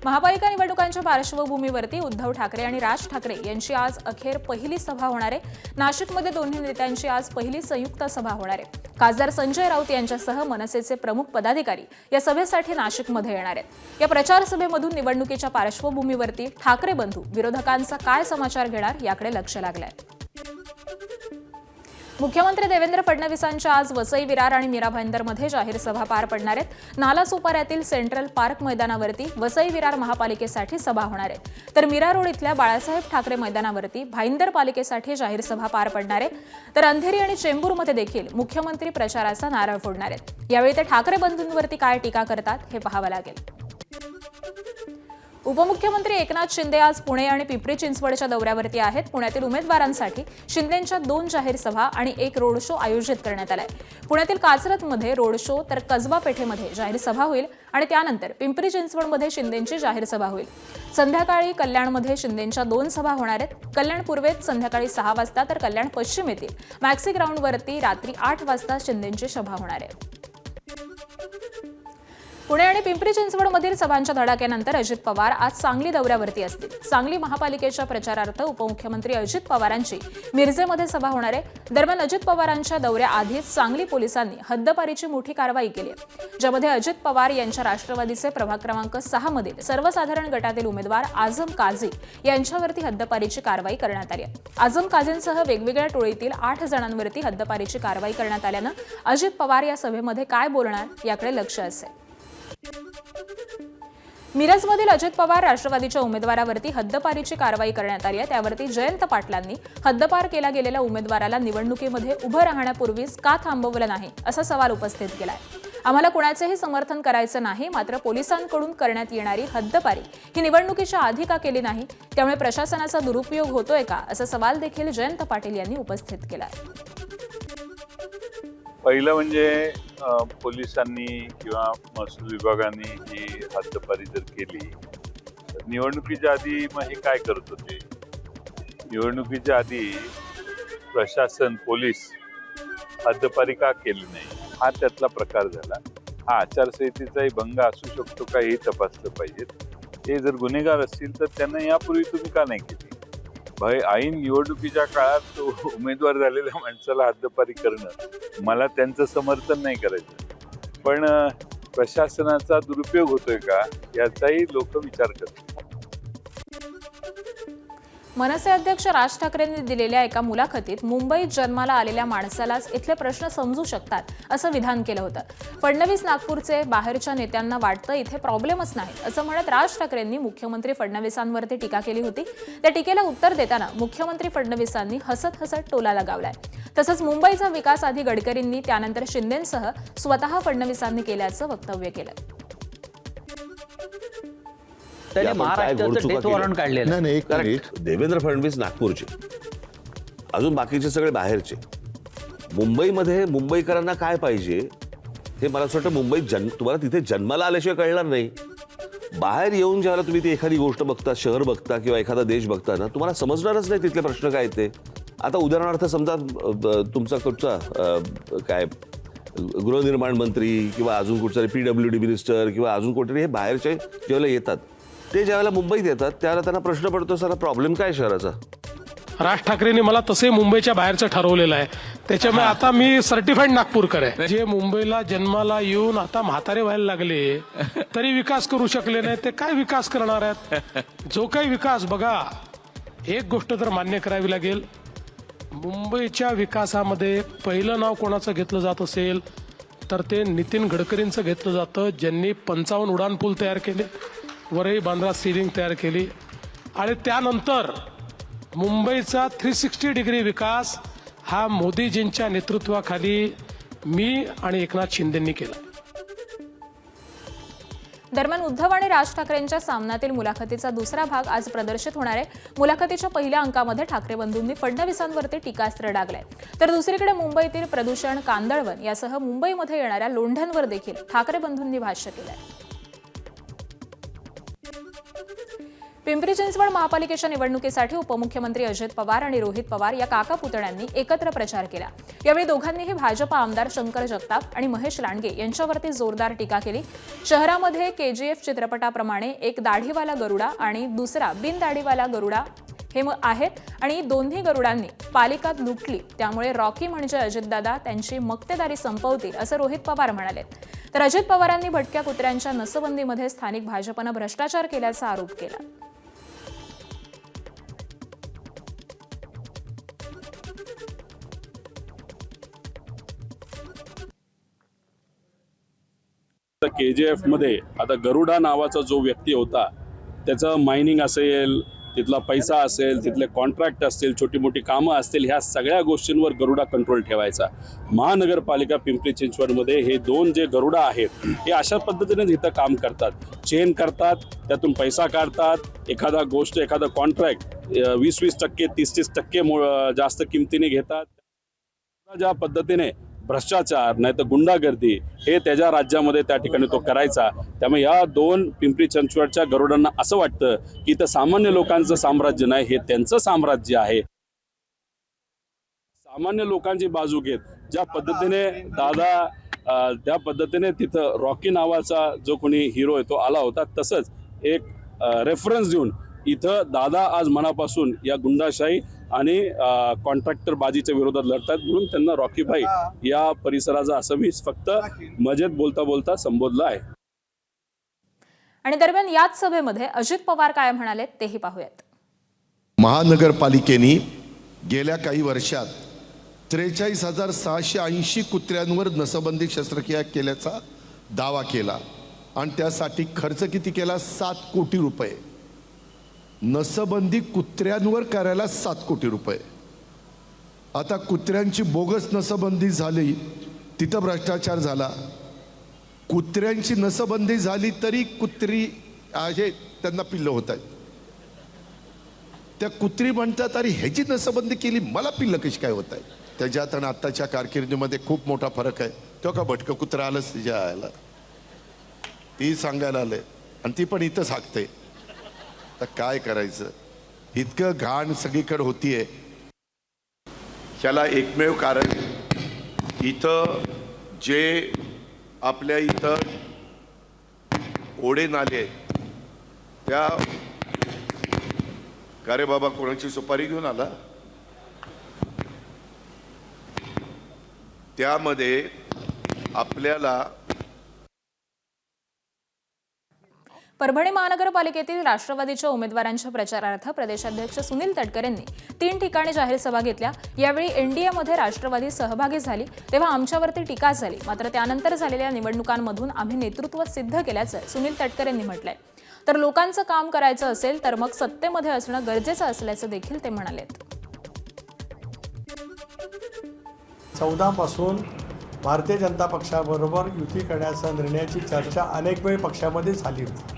महापालिका निवडणुकांच्या पार्श्वभूमीवरती उद्धव ठाकरे आणि राज ठाकरे यांची आज अखेर पहिली सभा होणार आहे। नाशिकमध्ये दोन्ही नेत्यांची आज पहिली संयुक्त सभा होणार आहे। खासदार संजय राऊत यांच्यासह मनसेचे प्रमुख पदाधिकारी या सभेसाठी नाशिकमध्ये येणार आहेत। या प्रचार सभेमधून निवडणुकीच्या पार्श्वभूमीवरती ठाकरे बंधू विरोधकांचा काय समाचार घेणार याकडे लक्ष लागलंय। मुख्यमंत्री देवेंद्र फडणवीसांच्या आज वसई विरार आणि मीरा भाईंदरमध्ये जाहीर सभा पार पडणार आहेत। नालासोपाऱ्यातील सेंट्रल पार्क मैदानावरती वसई विरार महापालिकेसाठी सभा होणार आहे, तर मीरा रोड इथल्या बाळासाहेब ठाकरे मैदानावरती भाईंदर पालिकेसाठी जाहीर सभा पार पडणार आहे। तर अंधेरी आणि चेंबूरमध्ये देखील मुख्यमंत्री प्रचाराचा नारळ फोडणार आहेत। यावेळी ते ठाकरे बंधूंवरती काय टीका करतात हे पाहावं लागेल। उपमुख्यमंत्री एकनाथ शिंदे आज पुणे आणि पिंपरी चिंचवडच्या दौऱ्यावरती आहेत। पुण्यातील उमेदवारांसाठी शिंदेंच्या 2 जाहीर सभा आणि 1 रोड शो आयोजित करण्यात आलाय। पुण्यातील कात्रजमध्ये रोड शो, तर कसबा पेठेमध्ये जाहीर सभा होईल आणि त्यानंतर पिंपरी चिंचवडमध्ये शिंदेंची जाहीर सभा होईल। संध्याकाळी कल्याणमध्ये शिंदेंच्या 2 सभा होणार आहेत। कल्याण पूर्वेत संध्याकाळी 6 वाजता, तर कल्याण पश्चिम येथील मॅक्सी ग्राउंडवरती रात्री 8 वाजता शिंदेंची सभा होणार आहे। पुणे आणि पिंपरी चिंचवडमधील सभांच्या धडाक्यानंतर अजित पवार आज सांगली दौऱ्यावरती असतील। सांगली महापालिकेच्या प्रचारार्थ उपमुख्यमंत्री अजित पवारांची मिरजेमध्ये सभा होणार आहे। दरम्यान अजित पवारांच्या दौऱ्याआधीच सांगली पोलिसांनी हद्दपारीची मोठी कारवाई केली आहे, ज्यामध्ये अजित पवार यांच्या राष्ट्रवादीचे प्रभाग क्रमांक 6 मधील सर्वसाधारण गटातील उमेदवार आझम काझी यांच्यावरती हद्दपारीची कारवाई करण्यात आली आहे। आझम काझींसह वेगवेगळ्या टोळीतील 8 जणांवरती हद्दपारीची कारवाई करण्यात आल्यानं अजित पवार या सभेमध्ये काय बोलणार याकडे लक्ष असेल। मिरजमधील अजित पवार राष्ट्रवादीच्या उमेदवारावरती हद्दपारीची कारवाई करण्यात आली आहे। त्यावरती जयंत पाटलांनी हद्दपार केला गेलेल्या उमेदवाराला निवडणुकीमध्ये उभं राहण्यापूर्वीच का थांबवलं नाही असा सवाल उपस्थित केलाय। आम्हाला कुणाचेही समर्थन करायचं नाही, मात्र पोलिसांकडून करण्यात येणारी हद्दपारी ही निवडणुकीच्या आधी का केली नाही, त्यामुळे प्रशासनाचा दुरुपयोग होतोय का असा सवाल देखील जयंत पाटील यांनी उपस्थित केलाय। पहिलं म्हणजे पोलिसांनी किंवा महसूल विभागाने ही हद्दपारी जर केली तर निवडणुकीच्या आधी मग हे काय करत होते? निवडणुकीच्या आधी प्रशासन, पोलीस हद्दपारी का केली नाही हा त्यातला प्रकार झाला। हा आचारसंहितेचाही भंग असू शकतो का हे तपासलं पाहिजे। ते जर गुन्हेगार असतील तर त्यांना यापूर्वी तुम्ही का नाही केली? ऐन निवडणुकीच्या काळात उमेदवार झालेल्या माणसाला हद्दपारी करणं, मला त्यांचं समर्थन नाही करायचं, पण प्रशासनाचा दुरुपयोग होतोय का याचाही लोक विचार करतात। मनसे अध्यक्ष राज ठाकरेंनी दिलेल्या एका मुलाखतीत मुंबईत जन्माला आलेल्या माणसालाच इथले प्रश्न समजू शकतात असं विधान केलं होतं। फडणवीस नागपूरचे, बाहेरच्या नेत्यांना वाटतं इथे प्रॉब्लेमच नाही असं म्हणत राज ठाकरेंनी मुख्यमंत्री फडणवीसांवरती टीका केली होती। त्या टीकेला उत्तर देताना मुख्यमंत्री फडणवीसांनी हसत हसत टोला लगावलाय। तसंच मुंबईचा विकास आधी गडकरींनी, त्यानंतर शिंदेंसह स्वतः फडणवीसांनी केल्याचं वक्तव्य केलं। देवेंद्र फडणवीस नागपूरचे, अजून बाकीचे सगळे बाहेरचे। मुंबईमध्ये मुंबईकरांना काय पाहिजे हे मला असं वाटतं मुंबईत तुम्हाला तिथे जन्माला आल्याशिवाय कळणार नाही। बाहेर येऊन ज्यावेळेला तुम्ही ती एखादी गोष्ट बघता, शहर बघता किंवा एखादा देश बघता ना, तुम्हाला समजणारच नाही तिथले प्रश्न काय ते। आता उदाहरणार्थ समजा तुमचा काय गृहनिर्माण मंत्री किंवा अजून कुठचा PWD मिनिस्टर किंवा अजून कुठेतरी हे बाहेरचे ज्यावेळेला येतात, ते ज्यावेळेला मुंबईत येतात त्यावेळेला त्यांना प्रश्न पडतो, सर प्रॉब्लेम काय शहराचा? राज ठाकरेंनी मला तसे मुंबईच्या बाहेरचं ठरवलेलं आहे, त्याच्यामुळे आता मी सर्टिफाईड नागपूरकर आहे। जे मुंबईला जन्माला येऊन आता म्हातारे व्हायला लागले तरी विकास करू शकले नाही, ते काय विकास करणार आहेत? जो काही विकास बघा, एक गोष्ट तर मान्य करावी लागेल, मुंबईच्या विकासामध्ये पहिलं नाव कोणाचं घेतलं जात असेल तर ते नितीन गडकरींचं घेतलं जातं, ज्यांनी 55 उड्डाणपूल तयार केले, वरही बांद्रा सीलिंग तयार केली, आणि त्यानंतर मुंबईचा 360 डिग्री विकास हा मोदीजींच्या नेतृत्वाखाली मी आणि एकनाथ शिंदेंनी केला। दरम्यान उद्धव आणि राज ठाकरेंच्या सामनातील मुलाखतीचा दुसरा भाग आज प्रदर्शित होणार आहे। मुलाखतीच्या पहिल्या अंकामध्ये ठाकरे बंधूंनी फडणवीसांवरती टीकास्त्र डागलंय, तर दुसरीकडे मुंबईतील प्रदूषण, कांदळवन यासह मुंबईमध्ये येणाऱ्या लोंढ्यांवर देखील ठाकरे बंधूंनी भाष्य केलंय। पिंपरी चिंचवड महापालिकेच्या निवडणुकीसाठी उपमुख्यमंत्री अजित पवार आणि रोहित पवार या काका पुतण्यांनी एकत्र प्रचार केला। यावेळी दोघांनीही भाजपा आमदार शंकर जगताप आणि महेश लांडगे यांच्यावरती जोरदार टीका केली. शहरामध्ये KGF चित्रपटाप्रमाणे एक दाढीवाला गरुडा आणि दुसरा बिनदाढीवाला गरुडा हे आहेत आणि दोन्ही गरुडांनी पालिका लुटली, त्यामुळे रॉकी म्हणजे अजितदादा त्यांची मक्तेदारी संपवतील असं रोहित पवार म्हणाले. तर अजित पवारांनी भटक्या कुत्र्यांच्या नसबंदीमध्ये स्थानिक भाजपनं भ्रष्टाचार केल्याचा आरोप केला. KGF मध्ये आता गरुडा नावाचा जो व्यक्ती होता, त्याचं मायनिंग असेल, तिथला पैसा असेल, तिथले कॉन्ट्रॅक्ट असतील, छोटी मोठी कामं असतील, ह्या सगळ्या गोष्टींवर गरुडा कंट्रोल ठेवायचा. महानगरपालिका पिंपरी चिंचवडमध्ये हे दोन जे गरुडा आहेत हे अशा पद्धतीने इथं काम करतात, चेन करतात, त्यातून पैसा काढतात, एखादा कॉन्ट्रॅक्ट 20% 30% जास्त किमतीने घेतात. ज्या पद्धतीने भ्रष्टाचार नाही तर गुंडागर्दी हे त्याच्या राज्यामध्ये त्या ठिकाणी तो करायचा. त्यामुळे या दोन पिंपरी चिंचवडच्या गरुडांना असं वाटतं की इथं सामान्य लोकांचं साम्राज्य नाही, हे त्यांचं साम्राज्य आहे. सामान्य लोकांची बाजू घेत ज्या पद्धतीने त्या पद्धतीने तिथं रॉकी नावाचा जो कोणी हिरो आहे तो आला होता, तसंच एक रेफरन्स देऊन इथं दादा आज मनापासून या गुंडाशाही आणि कॉन्ट्रॅक्टर बाजीच्या विरोधात लढतात, म्हणून त्यांना रॉकी भाई या परिसराचा असं मी फक्त मजेत बोलता संबोधलं आहे. आणि दरम्यान याच सभेमध्ये अजित पवार काय म्हणाले तेही पाहूयात. महानगरपालिकेने गेल्या काही वर्षात 43,680 कुत्र्यांवर नसबंदी शस्त्रक्रिया केल्याचा दावा केला आणि त्यासाठी खर्च किती केला? 7 कोटी रुपये. नसबंदी कुत्र्यांवर करायला 7 कोटी रुपये. आता कुत्र्यांची बोगस नसबंदी झाली, तिथं भ्रष्टाचार झाला. कुत्र्यांची नसबंदी झाली तरी कुत्री आहे त्यांना पिल्लं होत आहेत. त्या कुत्री म्हणतात अरे ह्याची नसबंदी केली, मला पिल्लं कशी काय होत आहे? त्याच्यात आणि आत्ताच्या कारकिर्दीमध्ये खूप मोठा फरक आहे. तो का भटकं कुत्रं आलंच तिच्या आयला, ती सांगायला आलंय आणि ती पण इथंच हाकते. तर काय करायचं? इतकं घाण सगळीकडे होतीये. त्याला एकमेव कारण इथं जे आपल्या इथं ओढे नाले आहेत त्या, का रे बाबा कोणाची सुपारी घेऊन आला? त्यामध्ये आपल्याला परभणी महानगरपालिकेतील राष्ट्रवादीच्या उमेदवारांच्या प्रचारार्थ प्रदेशाध्यक्ष सुनील तटकरे यांनी 3 ठिकाणी जाहीर सभा घेतल्या. यावेळी NDAमध्ये राष्ट्रवादी सहभागी झाली तेव्हा आमच्यावरती टीका झाली, मात्र त्यानंतर झालेल्या निवडणुकांमधून आम्ही नेतृत्व सिद्ध केल्याचं सुनील तटकरे यांनी म्हटलंय. तर लोकांचं काम करायचं असेल तर मग सत्तेमध्ये असणं गरजेचं असल्याचं देखील ते म्हणालेत. 14 पासून भारतीय जनता पक्षाबरोबर युती करण्याचा निर्णयाची चर्चा अनेक वेळ पक्षामध्ये झाली होती.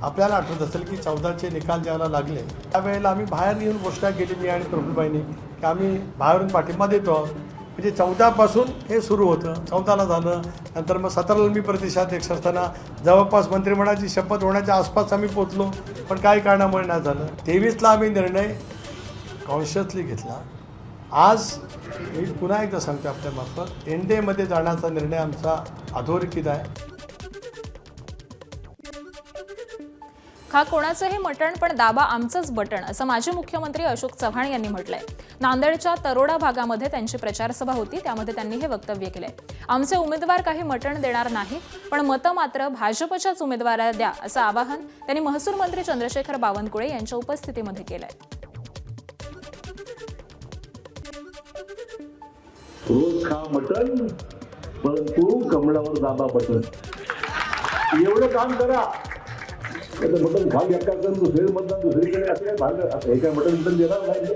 आपल्याला आठवत असेल की 14चे निकाल ज्यावेळेला लागले त्यावेळेला आम्ही बाहेर येऊन घोषणा केली, मी आणि प्रफुल्लबाईंनी, की आम्ही बाहेरून पाठिंबा देतो. म्हणजे 14 पासून हे सुरू होतं. 14ला झालं, नंतर मग 17ला मी प्रदेशाध्यक्ष असताना जवळपास मंत्रिमंडळाची शपथ होण्याच्या आसपास आम्ही पोचलो, पण काही कारणामुळे नाही झालं. 23ला आम्ही निर्णय कॉन्शियसली घेतला. आज मी पुन्हा एकदा सांगतो आपल्यामार्फत, NDAमध्ये जाण्याचा निर्णय आमचा अधोरेखित आहे. खा कोणाचंही मटण पण दाबा आमचंच बटण असं माजी मुख्यमंत्री अशोक चव्हाण यांनी म्हटलंय. नांदेडच्या तरोडा भागामध्ये त्यांची प्रचारसभा होती, त्यामध्ये त्यांनी हे वक्तव्य केलंय. आमचे उमेदवार काही मटण देणार नाही, पण मतं मात्र भाजपच्याच उमेदवाराला द्या असं आवाहन त्यांनी महसूल मंत्री चंद्रशेखर बावनकुळे यांच्या उपस्थितीमध्ये केलंय. रोज खा मटण परंतु कमळावर दाबा बटन, एवढं काम करा. मटण भाग एका दुसरे मतदान दुसरीकडे असं काय भाग असं हे काय मटण देणार नाही.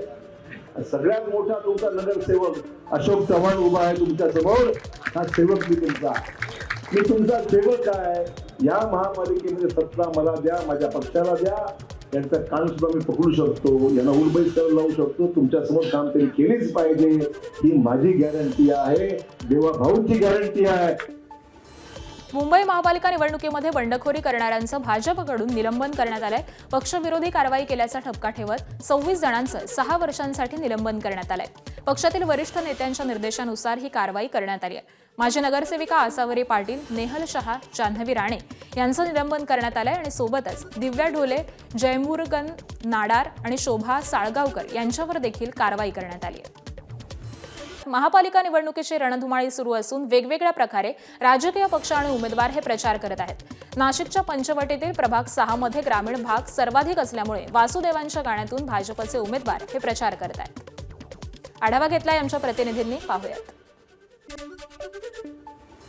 सगळ्यात मोठा तुमचा नगरसेवक अशोक चव्हाण उभा आहे तुमच्या समोर. हा सेवक मी तुमचा सेवक आहे. या महापालिकेमध्ये सत्ता मला द्या, माझ्या पक्षाला द्या. त्यांचं कान सुद्धा मी पकडू शकतो, यांना उलबईत लावू शकतो. तुमच्या समोर काम तरी केलीच पाहिजे, ही माझी गॅरंटी आहे, देवा भाऊंची गॅरंटी आहे. मुंबई महापालिका निवडणुकीमध्ये बंडखोरी करणाऱ्यांचं भाजपकडून निलंबन करण्यात आलंय. पक्षविरोधी कारवाई केल्याचा ठपका ठेवत 26 जणांचं 6 वर्षांसाठी निलंबन करण्यात आलंय. पक्षातील वरिष्ठ नेत्यांच्या निर्देशानुसार ही कारवाई करण्यात आली आहे. माजी नगरसेविका आसावरी पाटील, नेहल शहा, जान्हवी राणे यांचं निलंबन करण्यात आलंय आणि सोबतच दिव्या ढोले, जयमुरुगन नाडार आणि शोभा साळगावकर यांच्यावर देखील कारवाई करण्यात आली आहे. महापालिका निवडणुकीची रणधुमाळी सुरू असून वेगवेगळ्या प्रकारे राजकीय पक्ष आणि उमेदवार हे प्रचार करत आहेत. नाशिकच्या पंचवटीतील प्रभाग 6 मध्ये ग्रामीण भाग सर्वाधिक असल्यामुळे वासुदेवांच्या गाण्यातून भाजपचे उमेदवार हे प्रचार करत आहेत. आढावा घेतलाय आमच्या प्रतिनिधींनी, पाहूयात.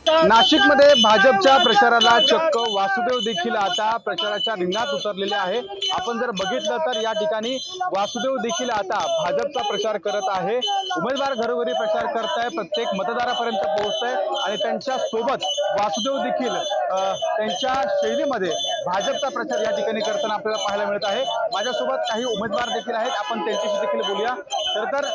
नाशिकमध्ये भाजपच्या प्रचाराला चक्क वासुदेव देखील आता प्रचाराच्या रिंगणात उतरलेले आहे. आपण जर बघितलं तर या ठिकाणी वासुदेव देखील आता भाजपचा प्रचार करत आहे. उमेदवार घरोघरी प्रचार करत आहे, प्रत्येक मतदारापर्यंत पोहोचत आहे आणि त्यांच्या सोबत वासुदेव देखील त्यांच्या शैलीमध्ये भाजपचा प्रचार या ठिकाणी करताना आपल्याला पाहायला मिळत आहे. माझ्यासोबत काही उमेदवार देखील आहेत, आपण त्यांच्याशी देखील बोलूया. तर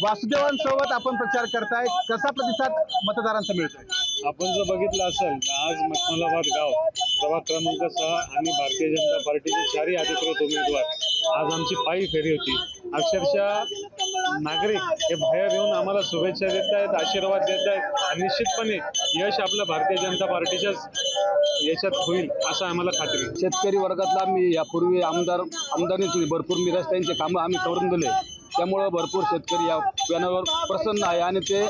वासुदेवांसोबत आपण प्रचार करताय, कसा प्रतिसाद मतदारांचा मिळतोय? आपण जर बघितलं असेल तर आज मखमलाबाद गाव प्रभाग क्रमांक 6 आणि भारतीय जनता पार्टीचे 4ही अधिकृत उमेदवार आज आमची पायी फेरी होती. अक्षरशः नागरिक हे बाहेर येऊन आम्हाला शुभेच्छा देत आहेत, आशीर्वाद देत आहेत आणि निश्चितपणे यश आपल्या भारतीय जनता पार्टीच्याच याच्यात होईल असं आम्हाला खात्री आहे. शेतकरी वर्गातला मी यापूर्वी आमदारकीतून भरपूर मी रस्त्यांचे कामं आम्ही करून दिले, त्यामुळं भरपूर शेतकरी या पॅनलवर प्रसन्न आहे आणि ते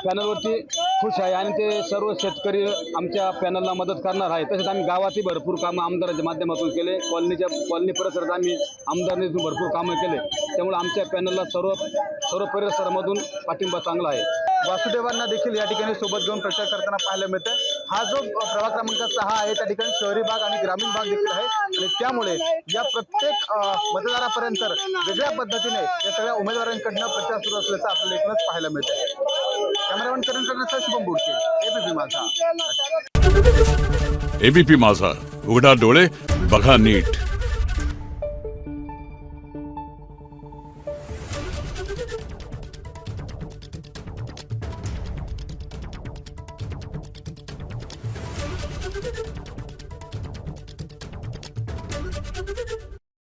पॅनलवरती खुश आहे आणि ते सर्व शेतकरी आमच्या पॅनलला मदत करणार आहे. तसेच आम्ही गावातही भरपूर कामं आमदारांच्या माध्यमातून केले, कॉलनी परिसरात आम्ही आमदारांनीतून भरपूर कामं केले, त्यामुळे आमच्या पॅनलला सर्व परिसरामधून पाठिंबा चांगला आहे. वासुदेवांना देखील या ठिकाणी सोबत घेऊन प्रचार करताना पाहायला मिळतं. हा जो प्रभाग क्रमांक 6 आहे त्या ठिकाणी शहरी भाग आणि ग्रामीण भाग देखील आहे आणि त्यामुळे या प्रत्येक मतदारापर्यंत वेगळ्या पद्धतीने या सगळ्या उमेदवारांकडनं प्रचार सुरू असल्याचं आपल्याला एकूणच पाहायला मिळतं. कॅमेरामॅन करण करण्याचा शुभम बुडके, एबीपी माझा. एबीपी माझा, उघडा डोळे बघा नीट.